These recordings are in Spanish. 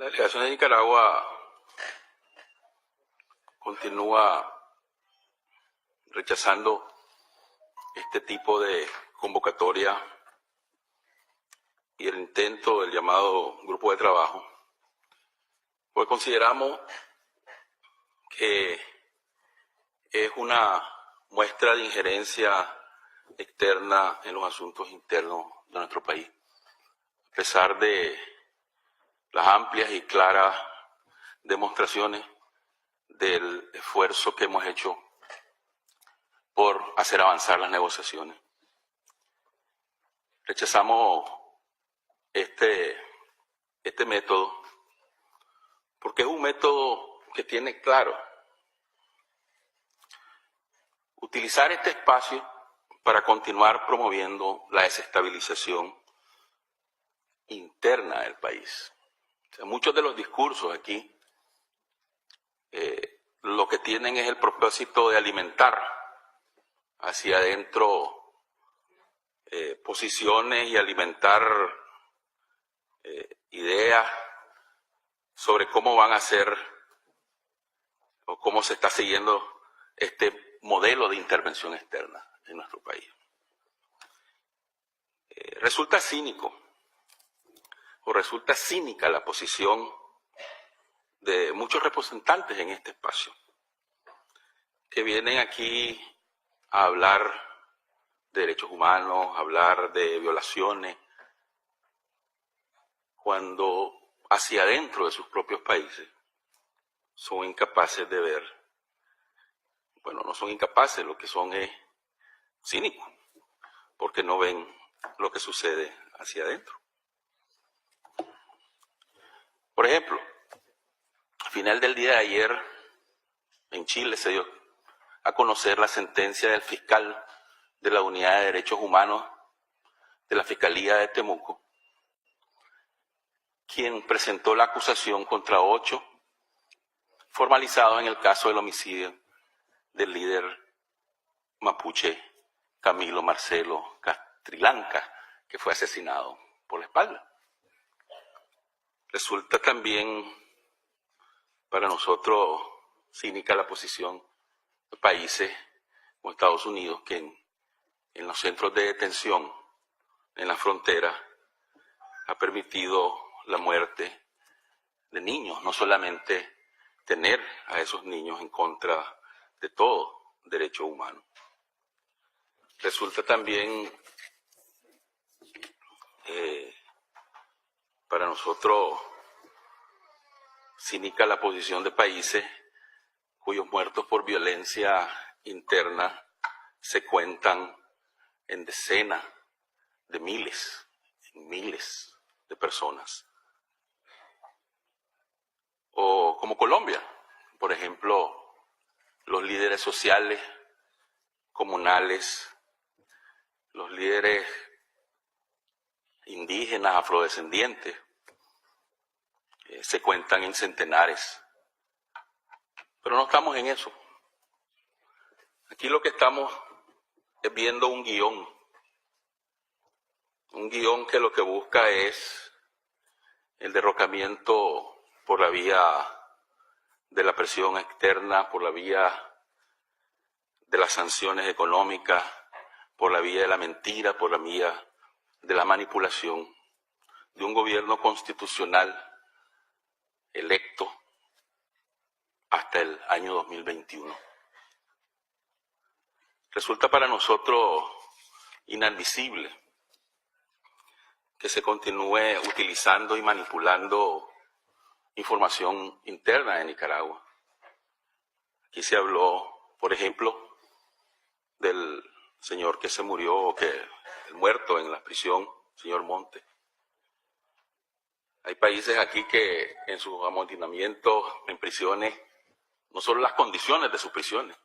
La delegación de Nicaragua continúa rechazando este tipo de convocatoria y el intento del llamado grupo de trabajo, porque consideramos que es una muestra de injerencia externa en los asuntos internos de nuestro país, a pesar de las amplias y claras demostraciones del esfuerzo que hemos hecho por hacer avanzar las negociaciones. Rechazamos este método porque es un método que tiene claro utilizar este espacio para continuar promoviendo la desestabilización interna del país. O sea, muchos de los discursos aquí lo que tienen es el propósito de alimentar hacia adentro posiciones y alimentar ideas sobre cómo van a ser o cómo se está siguiendo este modelo de intervención externa en nuestro país. Resulta cínico o resulta cínica la posición de muchos representantes en este espacio que vienen aquí a hablar de derechos humanos, a hablar de violaciones, cuando hacia adentro de sus propios países son incapaces de ver, bueno, no son incapaces, lo que son es cínicos, porque no ven lo que sucede hacia adentro. Por ejemplo, al final del día de ayer, en Chile se dio a conocer la sentencia del fiscal de la Unidad de Derechos Humanos de la Fiscalía de Temuco, quien presentó la acusación contra 8 formalizados en el caso del homicidio del líder mapuche Camilo Marcelo Catrillanca, que fue asesinado por la espalda. Resulta también para nosotros cínica la posición de países como Estados Unidos, que en los centros de detención, en la frontera, ha permitido la muerte de niños, no solamente tener a esos niños en contra de todo derecho humano. Resulta también para nosotros cínica la posición de países cuyos muertos por violencia interna se cuentan en decenas de miles, en miles de personas. O como Colombia, por ejemplo, los líderes sociales, comunales, los líderes indígenas, afrodescendientes, se cuentan en centenares. Pero no estamos en eso. Aquí lo que estamos es viendo un guión que lo que busca es el derrocamiento por la vía de la presión externa, por la vía de las sanciones económicas, por la vía de la mentira, por la vía de la manipulación de un gobierno constitucional electo hasta el año 2021. Resulta para nosotros inadmisible que se continúe utilizando y manipulando información interna de Nicaragua. Aquí se habló, por ejemplo, del señor que se murió, el muerto en la prisión, señor Monte. Hay países aquí que en sus amotinamientos en prisiones, no solo las condiciones de sus prisiones,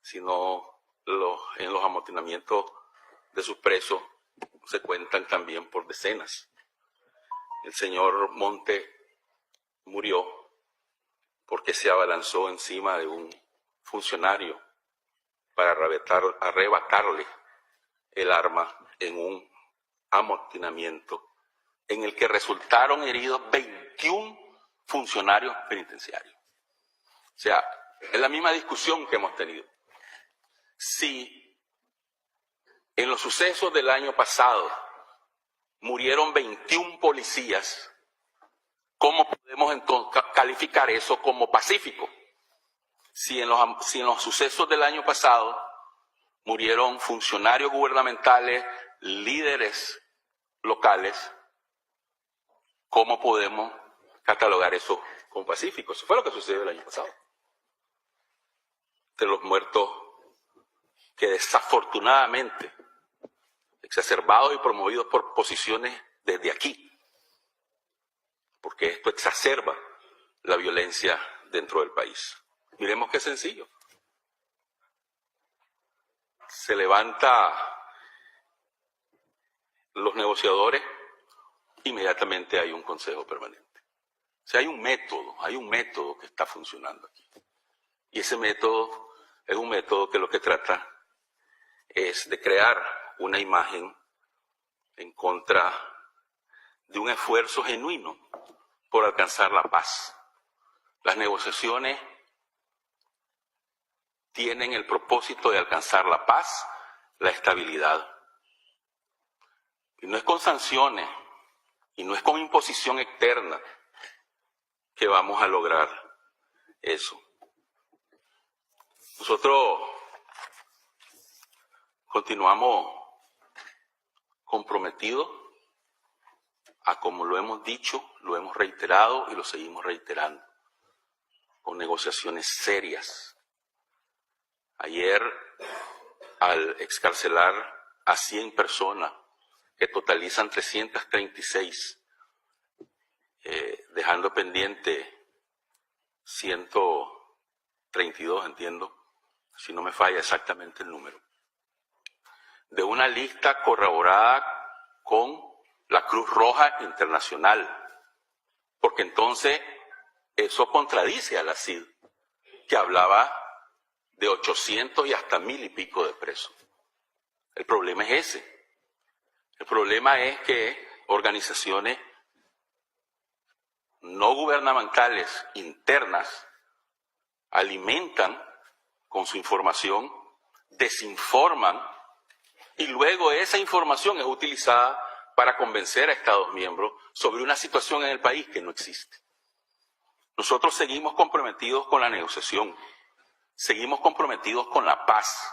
sino en los amotinamientos de sus presos se cuentan también por decenas. El señor Monte murió porque se abalanzó encima de un funcionario para arrebatarle el arma en un amotinamiento en el que resultaron heridos 21 funcionarios penitenciarios. O sea, es la misma discusión que hemos tenido. Si en los sucesos del año pasado murieron 21 policías, ¿cómo podemos entonces calificar eso como pacífico? Si en los sucesos del año pasado murieron funcionarios gubernamentales, líderes locales, ¿cómo podemos catalogar eso como pacífico? Eso fue lo que sucedió el año pasado. De los muertos que desafortunadamente, exacerbados y promovidos por posiciones desde aquí, porque esto exacerba la violencia dentro del país. Miremos qué sencillo. Se levanta los negociadores, inmediatamente hay un consejo permanente. O sea, hay un método que está funcionando aquí. Y ese método es un método que lo que trata es de crear una imagen en contra de un esfuerzo genuino por alcanzar la paz. Las negociaciones tienen el propósito de alcanzar la paz, la estabilidad. Y no es con sanciones, y no es con imposición externa que vamos a lograr eso. Nosotros continuamos comprometidos a, como lo hemos dicho, lo hemos reiterado y lo seguimos reiterando, con negociaciones serias. Ayer, al excarcelar a 100 personas, que totalizan 336, dejando pendiente 132, entiendo, si no me falla exactamente el número, de una lista corroborada con la Cruz Roja Internacional, porque entonces eso contradice a la CID, que hablaba de 800 y hasta 1000 y pico de presos. El problema es ese. El problema es que organizaciones no gubernamentales internas alimentan con su información, desinforman, y luego esa información es utilizada para convencer a Estados miembros sobre una situación en el país que no existe. Nosotros seguimos comprometidos con la negociación, seguimos comprometidos con la paz,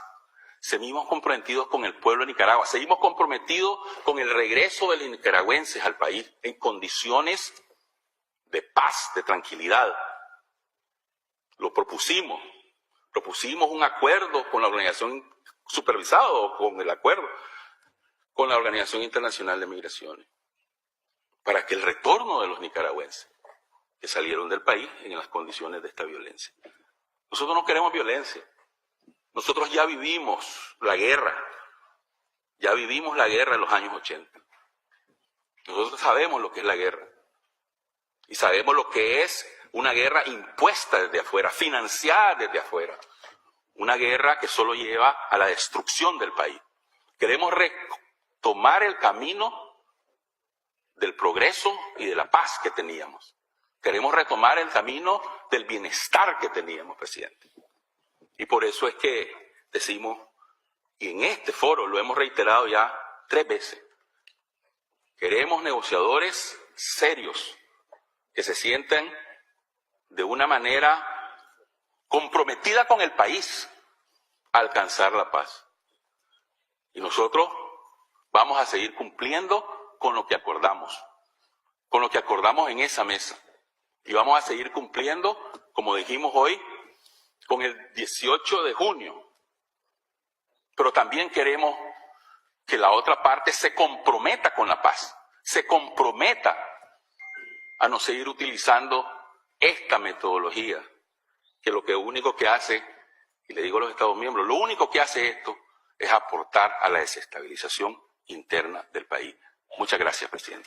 seguimos comprometidos con el pueblo de Nicaragua, seguimos comprometidos con el regreso de los nicaragüenses al país en condiciones de paz, de tranquilidad. Lo propusimos un acuerdo con la organización supervisada o con el acuerdo con la Organización Internacional de Migraciones para que el retorno de los nicaragüenses que salieron del país en las condiciones de esta violencia. Nosotros no queremos violencia. Nosotros ya vivimos la guerra. Ya vivimos la guerra en los años 80. Nosotros sabemos lo que es la guerra. Y sabemos lo que es una guerra impuesta desde afuera, financiada desde afuera. Una guerra que solo lleva a la destrucción del país. Queremos retomar el camino del progreso y de la paz que teníamos. Queremos retomar el camino del bienestar que teníamos, presidente. Y por eso es que decimos, y en este foro lo hemos reiterado ya 3 veces, queremos negociadores serios, que se sientan de una manera comprometida con el país a alcanzar la paz. Y nosotros vamos a seguir cumpliendo con lo que acordamos en esa mesa. Y vamos a seguir cumpliendo, como dijimos hoy, con el 18 de junio. Pero también queremos que la otra parte se comprometa con la paz, se comprometa a no seguir utilizando esta metodología, que lo que único que hace, y le digo a los Estados miembros, lo único que hace esto es aportar a la desestabilización interna del país. Muchas gracias, presidente.